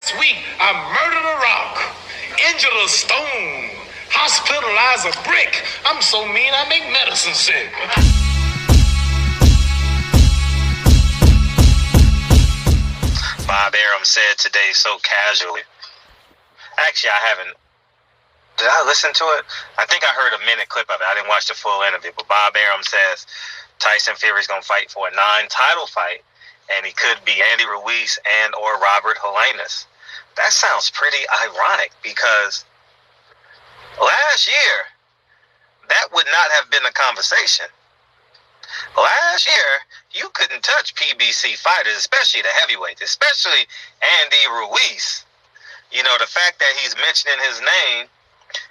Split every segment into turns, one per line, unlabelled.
This week, I murdered a rock, injured a stone, hospitalized a brick. I'm so mean, I make medicine sick.
Bob Arum said today so casually. Actually, I haven't. Did I listen to it? I think I heard a minute clip of it. I didn't watch the full interview. But Bob Arum says Tyson Fury's going to fight for a non-title fight, and he could be Andy Ruiz and or Robert Helenius. That sounds pretty ironic because last year, that would not have been a conversation. Last year, you couldn't touch PBC fighters, especially the heavyweights, especially Andy Ruiz. You know, the fact that he's mentioning his name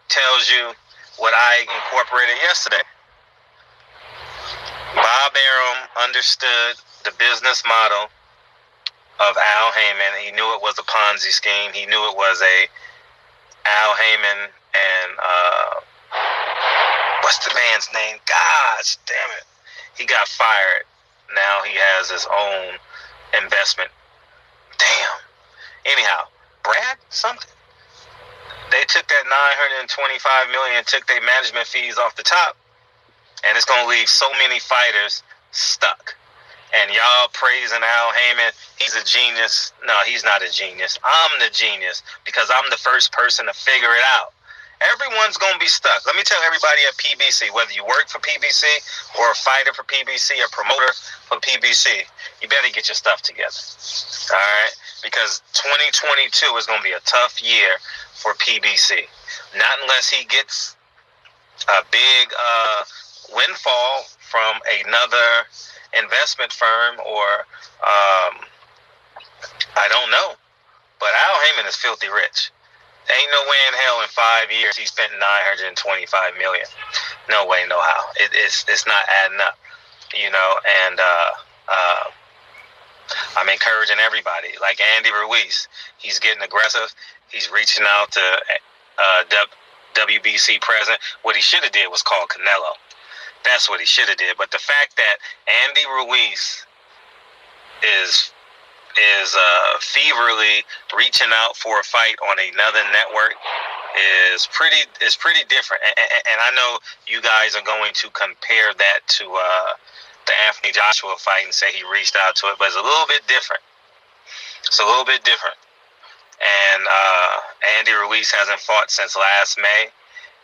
tells you what I incorporated yesterday. Bob Arum understood the business model of Al Haymon. He knew it was a Ponzi scheme. He knew it was a Al Haymon and what's the man's name? Gosh damn it. He got fired. Now he has his own investment. Damn. Anyhow, Brad something. They took that $925 million, took their management fees off the top, and it's gonna leave so many fighters stuck. And y'all praising Al Haymon, he's a genius. No, he's not a genius. I'm the genius because I'm the first person to figure it out. Everyone's going to be stuck. Let me tell everybody at PBC, whether you work for PBC or a fighter for PBC or promoter for PBC, you better get your stuff together. All right? Because 2022 is going to be a tough year for PBC. Not unless he gets a big windfall from another investment firm or I don't know. But Al Haymon is filthy rich. Ain't no way in hell in 5 years he spent $925 million. No way, no how. It's not adding up, you know. And I'm encouraging everybody, like Andy Ruiz. He's getting aggressive. He's reaching out to WBC president. What he should have did was call Canelo. That's what he should have did. But the fact that Andy Ruiz is feverly reaching out for a fight on another network is pretty different. And I know you guys are going to compare that to the Anthony Joshua fight and say he reached out to it, but it's a little bit different. It's a little bit different. And Andy Ruiz hasn't fought since last May,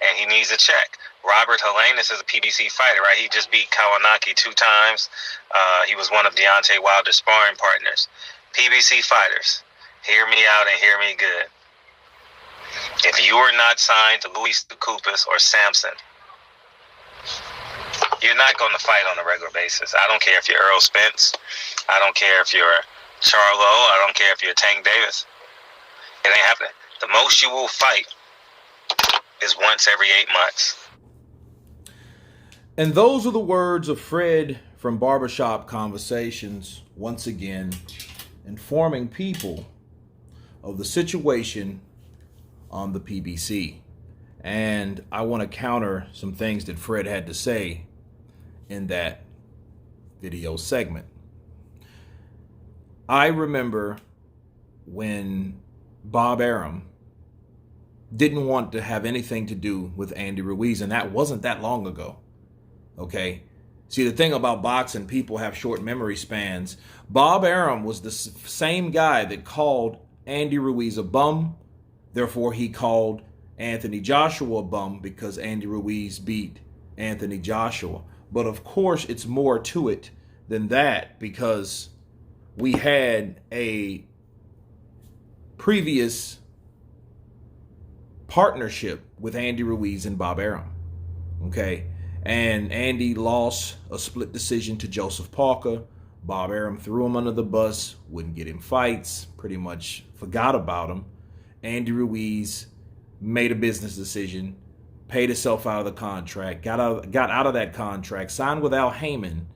and he needs a check. Robert Helenius is a PBC fighter, right? He just beat Kawanaki 2 times. He was one of Deontay Wilder's sparring partners. PBC fighters, hear me out and hear me good. If you are not signed to Luis Coupas or Samson, you're not going to fight on a regular basis. I don't care if you're Earl Spence. I don't care if you're Charlo. I don't care if you're Tank Davis. It ain't happening. The most you will fight is once every 8 months.
And those are the words of Fred from Barbershop Conversations, once again, informing people of the situation on the PBC. And I want to counter some things that Fred had to say in that video segment. I remember when Bob Arum didn't want to have anything to do with Andy Ruiz, and that wasn't that long ago. Okay? See, the thing about boxing, people have short memory spans. Bob Arum was the same guy that called Andy Ruiz a bum. Therefore, he called Anthony Joshua a bum because Andy Ruiz beat Anthony Joshua. But of course, it's more to it than that because we had a previous partnership with Andy Ruiz and Bob Arum. Okay? And Andy lost a split decision to Joseph Parker. Bob Arum threw him under the bus, wouldn't get him fights, pretty much forgot about him. Andy Ruiz made a business decision, paid himself out of the contract, got out of that contract, signed with Al Haymon,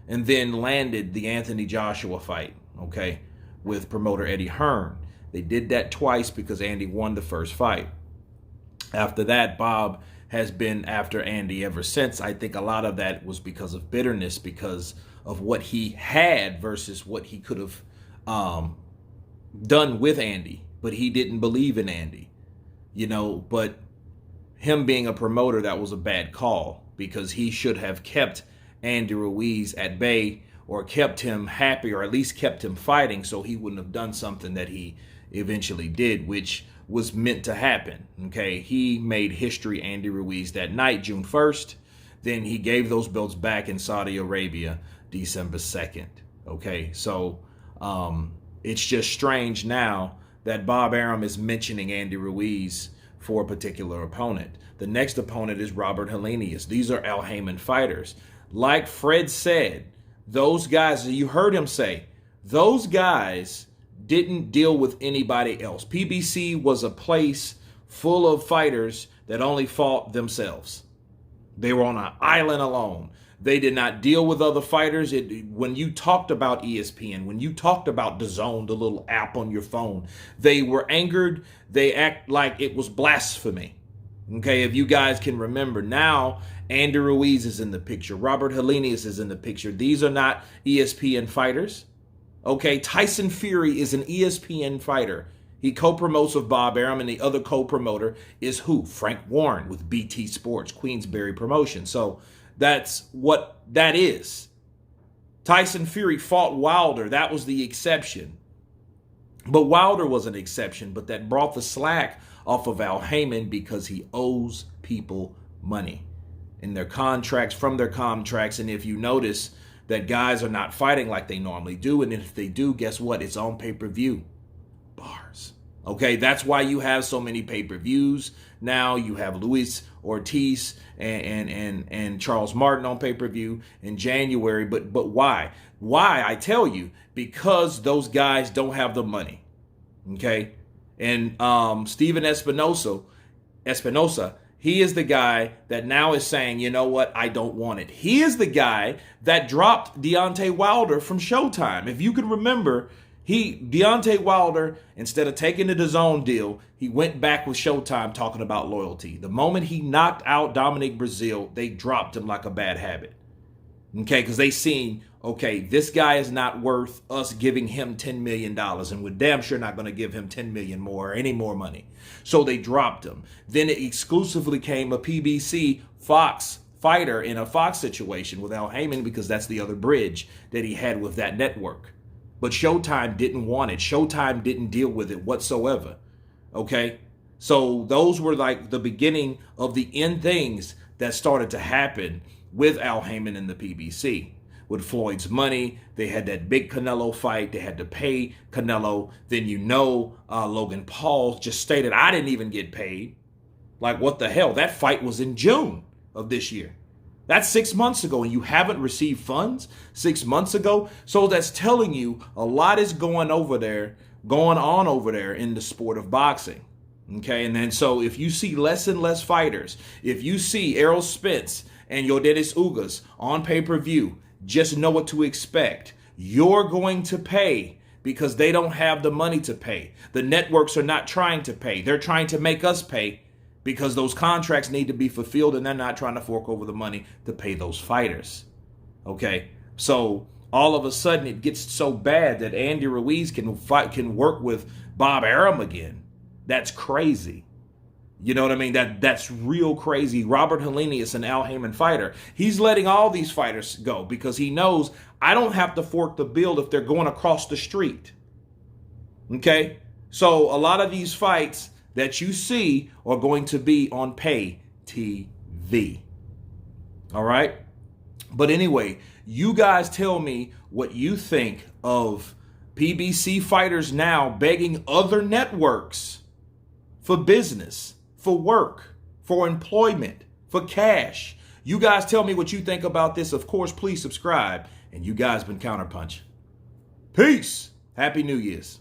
and then landed the Anthony Joshua fight, okay, with promoter Eddie Hearn. They did that twice because Andy won the first fight. After that, Bob has been after Andy ever since. I think a lot of that was because of bitterness, because of what he had versus what he could have done with Andy. but he didn't believe in Andy, you know, but him being a promoter, that was a bad call because he should have kept Andy Ruiz at bay or kept him happy or at least kept him fighting so he wouldn't have done something that he eventually did, which was meant to happen. Okay, he made history, Andy Ruiz, that night, June 1st. Then he gave those belts back in Saudi Arabia, December 2nd. Okay, so it's just strange now that Bob Arum is mentioning Andy Ruiz for a particular opponent. The next opponent is Robert Helenius. These are Al Haymon fighters. Like Fred said, those guys, you heard him say, those guys didn't deal with anybody else. PBC was a place full of fighters that only fought themselves. They were on an island alone. They did not deal with other fighters. When you talked about ESPN, when you talked about DAZN, the little app on your phone, they were angered. They act like it was blasphemy. Okay, if you guys can remember. Now, Andy Ruiz is in the picture. Robert Helenius is in the picture. These are not ESPN fighters. Okay, Tyson Fury is an ESPN fighter. He co-promotes with Bob Arum, and the other co-promoter is who? Frank Warren with BT Sports, Queensberry Promotion. So that's what that is. Tyson Fury fought Wilder. That was the exception. But Wilder was an exception, but that brought the slack off of Al Haymon because he owes people money in their contracts, from their contracts. And if you notice that guys are not fighting like they normally do, and if they do, guess what? It's on pay-per-view. Bars. Okay, that's why you have so many pay-per-views. Now you have Luis Ortiz and Charles Martin on pay-per-view in January. But why? Why? I tell you, because those guys don't have the money. Okay? And Steven Espinosa, he is the guy that now is saying, you know what, I don't want it. He is the guy that dropped Deontay Wilder from Showtime. If you can remember, Deontay Wilder, instead of taking the DAZN deal, he went back with Showtime talking about loyalty. The moment he knocked out Dominic Breazeale, they dropped him like a bad habit. Okay, because they seen, okay, this guy is not worth us giving him $10 million, and we're damn sure not going to give him $10 million more or any more money. So they dropped him. Then it exclusively came a PBC Fox fighter in a Fox situation with Al Haymon, because that's the other bridge that he had with that network. But Showtime didn't want it. Showtime didn't deal with it whatsoever. Okay? So those were like the beginning of the end things that started to happen with Al Haymon and the PBC. With Floyd's money, they had that big Canelo fight. They had to pay Canelo. Then Logan Paul just stated, I didn't even get paid. Like, what the hell? That fight was in June of this year. That's 6 months ago, and you haven't received funds 6 months ago. So that's telling you a lot is going on over there in the sport of boxing. Okay, and then so if you see less and less fighters, if you see Errol Spence and Yordenis Ugas on pay-per-view, just know what to expect. You're going to pay because they don't have the money to pay. The networks are not trying to pay. They're trying to make us pay because those contracts need to be fulfilled, and they're not trying to fork over the money to pay those fighters. Okay, so all of a sudden it gets so bad that Andy Ruiz can work with Bob Arum again. That's crazy. You know what I mean? That's real crazy. Robert Helenius, an Al Haymon fighter, he's letting all these fighters go because he knows I don't have to fork the bill if they're going across the street. Okay? So a lot of these fights that you see are going to be on pay TV. All right? But anyway, you guys tell me what you think of PBC fighters now begging other networks for business, for work, for employment, for cash. You guys tell me what you think about this. Of course, please subscribe. And you guys been Counterpunch. Peace. Happy New Year's.